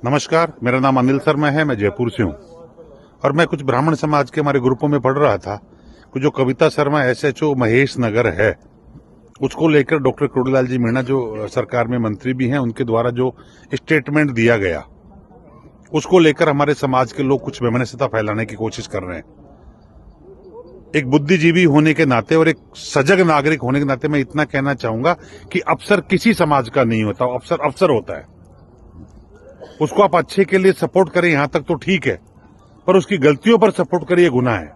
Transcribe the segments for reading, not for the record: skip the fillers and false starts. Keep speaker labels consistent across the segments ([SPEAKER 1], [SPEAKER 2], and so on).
[SPEAKER 1] नमस्कार, मेरा नाम अनिल शर्मा है। मैं जयपुर से हूँ और मैं कुछ ब्राह्मण समाज के हमारे ग्रुपों में पढ़ रहा था कि जो कविता शर्मा एसएचओ महेश नगर है, उसको लेकर डॉक्टर करोड़ीलाल जी मीणा जो सरकार में मंत्री भी हैं, उनके द्वारा जो स्टेटमेंट दिया गया, उसको लेकर हमारे समाज के लोग कुछ वैमनस्यता फैलाने की कोशिश कर रहे हैं। एक बुद्धिजीवी होने के नाते और एक सजग नागरिक होने के नाते मैं इतना कहना चाहूंगा कि अफसर किसी समाज का नहीं होता, अफसर अफसर होता है। उसको आप अच्छे के लिए सपोर्ट करें, यहां तक तो ठीक है, पर उसकी गलतियों पर सपोर्ट करें, यह गुनाह है।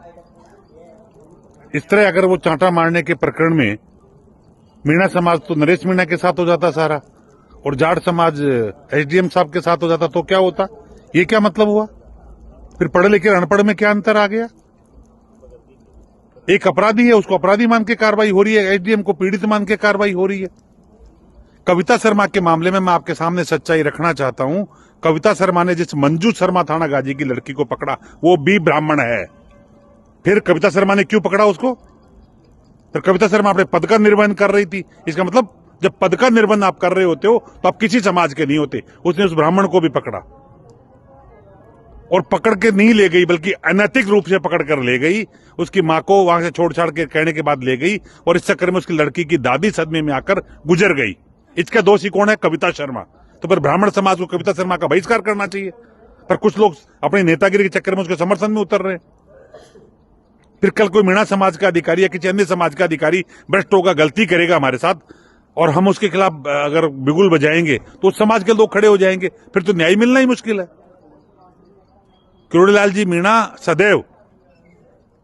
[SPEAKER 1] इस तरह अगर वो चांटा मारने के प्रकरण में मीणा समाज तो नरेश मीणा के साथ हो जाता सारा, और जाट समाज एसडीएम साहब के साथ हो जाता, तो क्या होता? ये क्या मतलब हुआ? फिर पढ़े लिखे अनपढ़ में क्या अंतर आ गया? एक अपराधी है, उसको अपराधी मान के कार्रवाई हो रही है, एसडीएम को पीड़ित मान के कार्रवाई हो रही है। कविता शर्मा के मामले में मैं आपके सामने सच्चाई रखना चाहता हूं। कविता शर्मा ने जिस मंजू शर्मा थाना गाजी की लड़की को पकड़ा, वो भी ब्राह्मण है। फिर कविता शर्मा ने क्यों पकड़ा उसको? फिर कविता शर्मा अपने पद का निर्वहन कर रही थी। इसका मतलब जब पद का निर्वहन आप कर रहे होते हो तो आप किसी समाज के नहीं होते। उसने उस ब्राह्मण को भी पकड़ा और पकड़ के नहीं ले गई, बल्कि अनैतिक रूप से पकड़ कर ले गई। उसकी मां को वहां से छोड़ छाड़ के कहने के बाद ले गई और इस चक्कर में उसकी लड़की की दादी सदमे में आकर गुजर गई। इसका दोषी कौन है? कविता शर्मा। तो फिर ब्राह्मण समाज को कविता शर्मा का बहिष्कार करना चाहिए, पर कुछ लोग अपनी नेतागिरी के चक्कर में उसके समर्थन में उतर रहे हैं। फिर कल कोई मीणा समाज का अधिकारी या किसी अन्य समाज का अधिकारी भ्रष्ट होगा, गलती करेगा हमारे साथ, और हम उसके खिलाफ अगर बिगुल बजाएंगे तो उस समाज के लोग खड़े हो जाएंगे। फिर तो न्याय मिलना ही मुश्किल है। करोड़ीलाल जी मीणा सदैव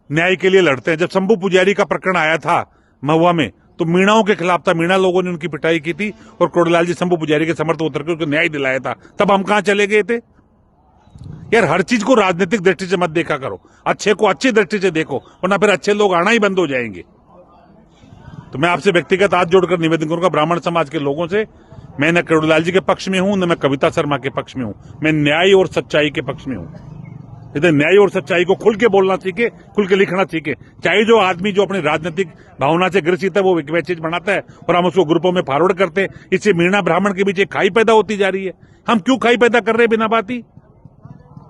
[SPEAKER 1] न्याय के लिए लड़ते हैं। जब शंभू पुजारी का प्रकरण आया था महुआ में, तो मीणाओं के खिलाफ था, मीणा लोगों ने उनकी पिटाई की थी और करोड़ीलाल जी शंभू पुजारी के समर्थन उतर के उसको न्याय दिलाया था। तब हम कहां चले गए थे? यार, हर चीज को राजनीतिक दृष्टि से मत देखा करो, अच्छे को अच्छी दृष्टि से देखो, वरना फिर अच्छे लोग आना ही बंद हो जाएंगे। तो मैं आपसे व्यक्तिगत हाथ जोड़कर निवेदन करूंगा ब्राह्मण समाज के लोगों से, मैं न करोड़ीलाल जी के पक्ष में हूं, न मैं कविता शर्मा के पक्ष में हूं। मैं न्याय और सच्चाई के पक्ष में हूं। इधर न्याय और सच्चाई को खुल के बोलना सीखे, खुल के लिखना सीखे। चाहे जो आदमी जो अपनी राजनीतिक भावना से ग्रसित है वो वह चीज बनाता है और हम उसको ग्रुपों में फॉरवर्ड करते हैं। इससे मीणा ब्राह्मण के बीच एक खाई पैदा होती जा रही है। हम क्यों खाई पैदा कर रहे हैं बिना बात ही?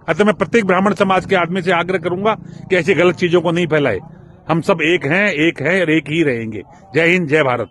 [SPEAKER 1] अतः मैं प्रत्येक ब्राह्मण समाज के आदमी से आग्रह करूंगा कि ऐसी गलत चीजों को नहीं फैलाए। हम सब एक हैं और एक ही रहेंगे। जय हिंद, जय भारत।